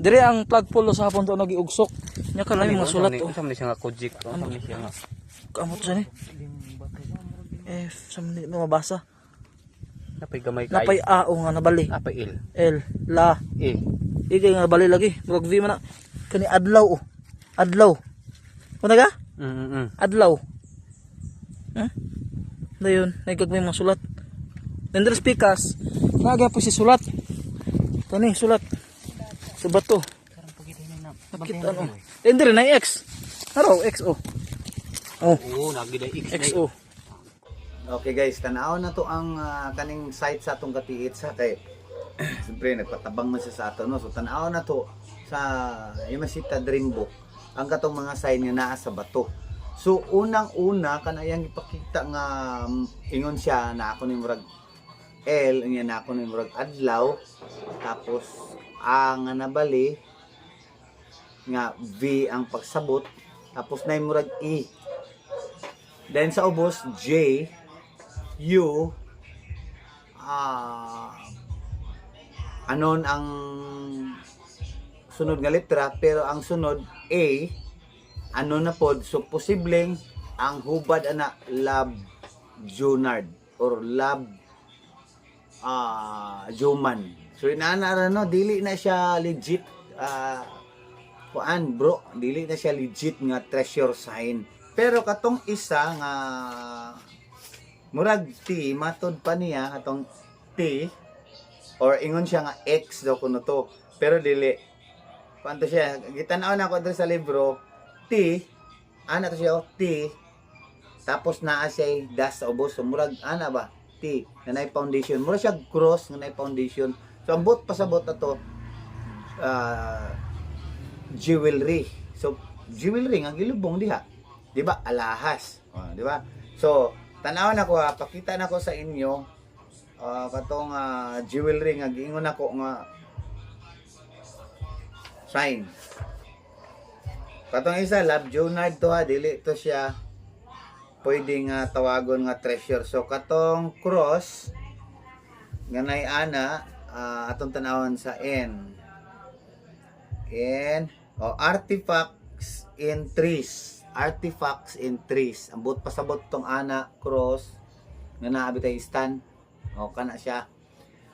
Dire ang flagpole sa hapon to nagiugsok. Nya kanay mga sulat oh. Sa siya nga kojik. Sa siya nga. Kamot sa ni. Sa ni mabasa. Napay gamay kay. Napay A o nga nabali. Napay il. L la. Igay nga nabali lagi. Murag V man na. Kani adlaw oh. Adlaw. Kuna ga? Adlaw. Dayon, nagkagmay mga sulat. Nandres pikas. Naga po si sulat. Kani sulat. Sa bato. Bakit ano? Endre na X. Araw X oh. Oh, nagiday X oh. Okay guys, tanaw na to ang kaning site sa atong katiit sa kay siyempre nagpatabang man siya sa ato no. So tanaw na to sa Yamashita Dreambook ang katong mga sign nga naa sa bato. So unang-una kanayang ipakita nga ingon siya na ako ni murag L, nya na ako ni murag adlaw, tapos ang nabali nga V ang pagsabot, tapos na murag E. Then sa ubos J, U, anon ang sunod nga letra, pero ang sunod A, ano na pod, so posibleng ang hubad ana Love Junard or Love Juman. So inaana no, dili na siya legit kuan bro, dili na siya legit nga treasure sign. Pero katong isa nga murag T, matod pa niya katong T or ingon siya nga X daw kuno to. Pero dili. Kanto siya, gitanaw na ko dito sa libro, T, ana to siya T. Tapos naa siya dash sa ubos. So murag ana ba? T, nga nay foundation. Murag siya cross nga nay foundation. So ang bot pasabot na to jewelry. So jewelry nga gilubong diha. Di ba? Alahas. Di ba? So, tanaw na ko pakita na ko sa inyo katong jewelry nga giingon ako nga sign. Katong isa Love Junard to dili to siya pwedeng tawagon nga treasure. So katong cross nga nay ana atong tanawon sa N artifacts in trees. Artifacts in trees. Ambot pasabot tong ana cross nga naa bitay stand. O kana siya.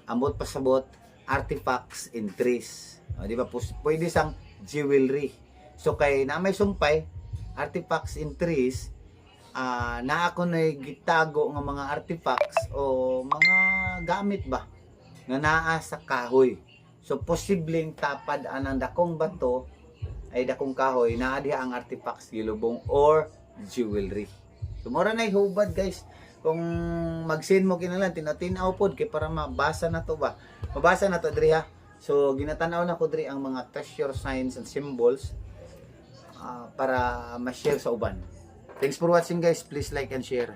Ambot pasabot artifacts in trees. O, di ba pwede sang jewelry. So kay na may sumpay artifacts in trees, na ako na gitago nga mga artifacts o mga gamit ba nga naa sa kahoy. So posibleng tapad anang dakong bato ay dakong kahoy naa diha ang artifacts gilubong or jewelry. So mura na hubad guys. Kung mag-send mo kinalan tinatinaw pod kay para mabasa na to ba. Mabasa na to diri ha. So ginatanaw na ko diri ang mga treasure signs and symbols para ma-share sa uban. Thanks for watching guys. Please like and share.